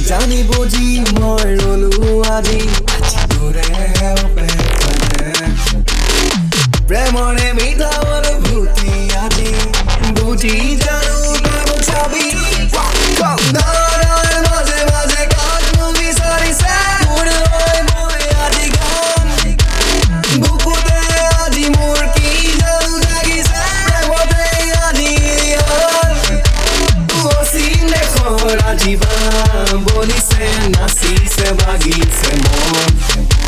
জানি বুঝি মই ৰলো আজি দূৰে অপেক্ষাতে প্ৰেমৰে মিঠা অনুভূতি আজি বুঝি জানো তই মোক চাবি দাঁৰৰ মাজে মাজে কাকনো বিচাৰিছে মোৰ হৈ মই আজি গান বুকুতে আজি মোৰ কি জানো জাগিছে প্ৰেমতে আজি অসীম দেশৰ আজিবা বলিছে নাচিছে বাগিছে মন